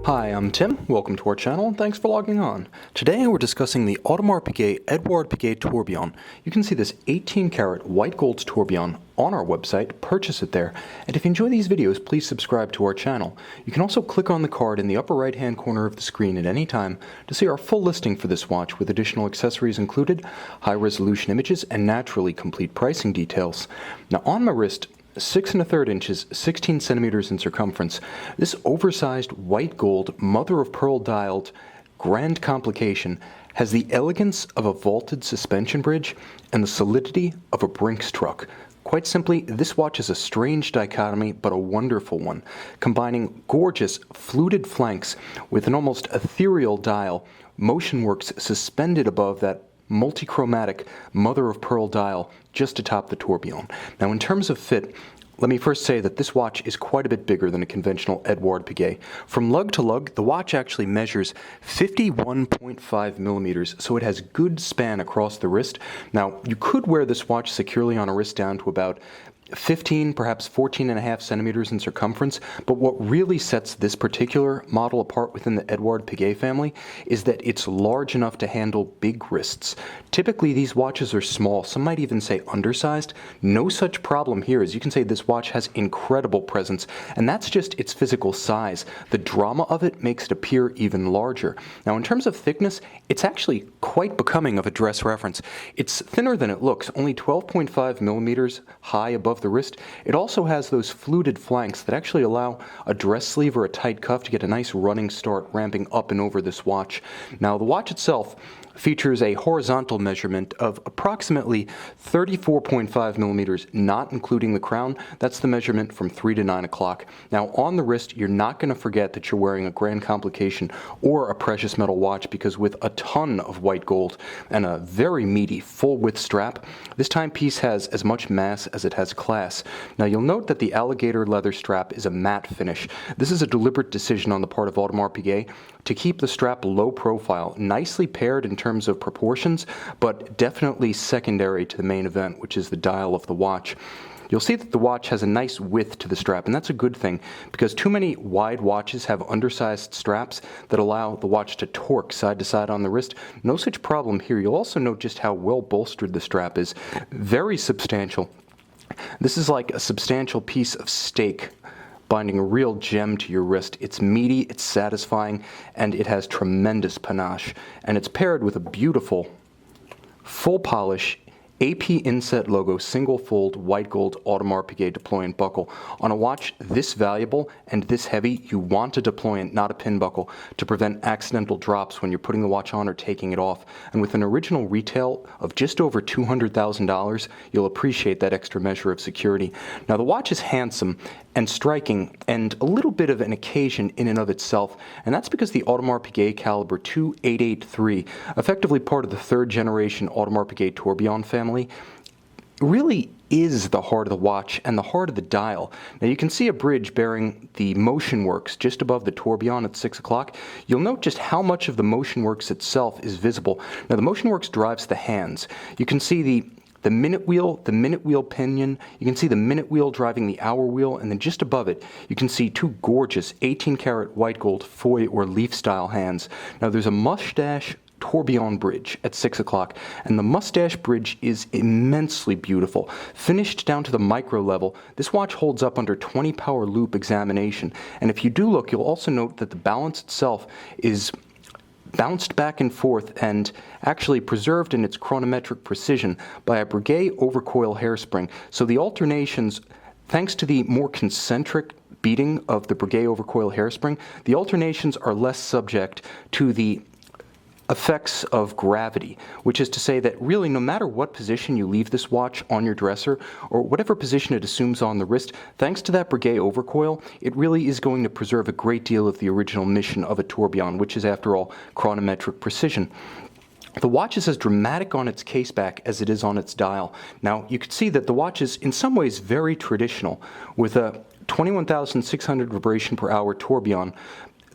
Hi, I'm Tim. Welcome to our channel and thanks for logging on. Today we're discussing the Audemars Piguet Edward Piguet Tourbillon. You can see this 18-karat white gold tourbillon on our website, purchase it there, and if you enjoy these videos, please subscribe to our channel. You can also click on the card in the upper right-hand corner of the screen at any time to see our full listing for this watch with additional accessories included, high-resolution images, and naturally complete pricing details. Now on my wrist, 6 1/3 inches, 16 centimeters in circumference, this oversized white gold mother-of-pearl dialed grand complication has the elegance of a vaulted suspension bridge and the solidity of a Brinks truck. Quite simply, this watch is a strange dichotomy, but a wonderful one, combining gorgeous fluted flanks with an almost ethereal dial, motion works suspended above that multi-chromatic mother-of-pearl dial just atop the tourbillon. Now in terms of fit, let me first say that this watch is quite a bit bigger than a conventional Edward Piguet. From lug to lug, the watch actually measures 51.5 millimeters, so it has good span across the wrist. Now, you could wear this watch securely on a wrist down to about 15, perhaps 14.5 centimeters in circumference, but what really sets this particular model apart within the Edward Piguet family is that it's large enough to handle big wrists. Typically, these watches are small, some might even say undersized. No such problem here, as you can say this watch has incredible presence, and that's just its physical size. The drama of it makes it appear even larger. Now, in terms of thickness, it's actually quite becoming of a dress reference. It's thinner than it looks, only 12.5 millimeters high above the wrist. It also has those fluted flanks that actually allow a dress sleeve or a tight cuff to get a nice running start ramping up and over this watch. Now the watch itself features a horizontal measurement of approximately 34.5 millimeters, not including the crown. That's the measurement from 3 to 9 o'clock. Now on the wrist, you're not going to forget that you're wearing a grand complication or a precious metal watch, because with a ton of white gold and a very meaty full width strap, this timepiece has as much mass as it has class. Now you'll note that the alligator leather strap is a matte finish. This is a deliberate decision on the part of Audemars Piguet to keep the strap low profile, nicely paired in terms of proportions, but definitely secondary to the main event, which is the dial of the watch. You'll see that the watch has a nice width to the strap, and that's a good thing, because too many wide watches have undersized straps that allow the watch to torque side to side on the wrist. No such problem here. You'll also note just how well bolstered the strap is. Very substantial. This is like a substantial piece of steak binding a real gem to your wrist. It's meaty, it's satisfying, and it has tremendous panache. And it's paired with a beautiful, full polish, AP inset logo, single fold, white gold Audemars Piguet deployant buckle. On a watch this valuable and this heavy, you want a deployant, not a pin buckle, to prevent accidental drops when you're putting the watch on or taking it off. And with an original retail of just over $200,000, you'll appreciate that extra measure of security. Now the watch is handsome and striking and a little bit of an occasion in and of itself, and that's because the Audemars Piguet caliber 2883, effectively part of the third generation Audemars Piguet Tourbillon family, really is the heart of the watch and the heart of the dial. Now you can see a bridge bearing the motion works just above the tourbillon at 6 o'clock. You'll note just how much of the motion works itself is visible. Now the motion works drives the hands. You can see the minute wheel pinion, you can see the minute wheel driving the hour wheel, and then just above it, you can see two gorgeous 18-karat white gold foy or leaf style hands. Now there's a mustache tourbillon bridge at 6 o'clock, and the mustache bridge is immensely beautiful. Finished down to the micro level, this watch holds up under 20 power loop examination, and if you do look, you'll also note that the balance itself is bounced back and forth and actually preserved in its chronometric precision by a Piguet overcoil hairspring. So the alternations, thanks to the more concentric beating of the Piguet overcoil hairspring, the alternations are less subject to the effects of gravity, which is to say that really no matter what position you leave this watch on your dresser or whatever position it assumes on the wrist, thanks to that Piguet overcoil, it really is going to preserve a great deal of the original mission of a tourbillon, which is after all chronometric precision. The watch is as dramatic on its caseback as it is on its dial. Now you can see that the watch is in some ways very traditional, with a 21,600 vibration per hour tourbillon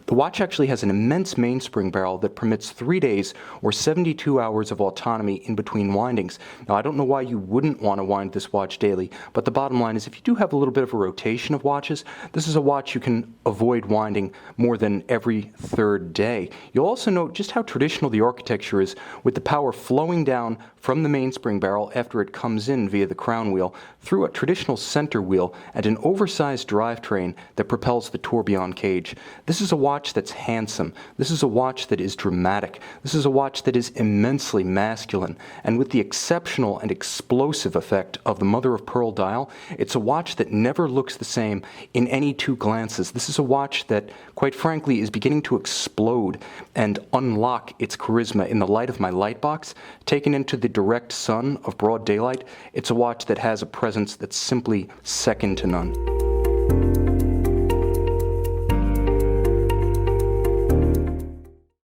The watch actually has an immense mainspring barrel that permits 3 days or 72 hours of autonomy in between windings. Now, I don't know why you wouldn't want to wind this watch daily, but the bottom line is if you do have a little bit of a rotation of watches, this is a watch you can avoid winding more than every third day. You'll also note just how traditional the architecture is, with the power flowing down from the mainspring barrel after it comes in via the crown wheel through a traditional center wheel and an oversized drivetrain that propels the tourbillon cage. This is a watch that's handsome. This is a watch that is dramatic. This is a watch that is immensely masculine. And with the exceptional and explosive effect of the mother of pearl dial, it's a watch that never looks the same in any two glances. This is a watch that, quite frankly, is beginning to explode and unlock its charisma in the light of my light box. Taken into the direct sun of broad daylight, it's a watch that has a presence that's simply second to none.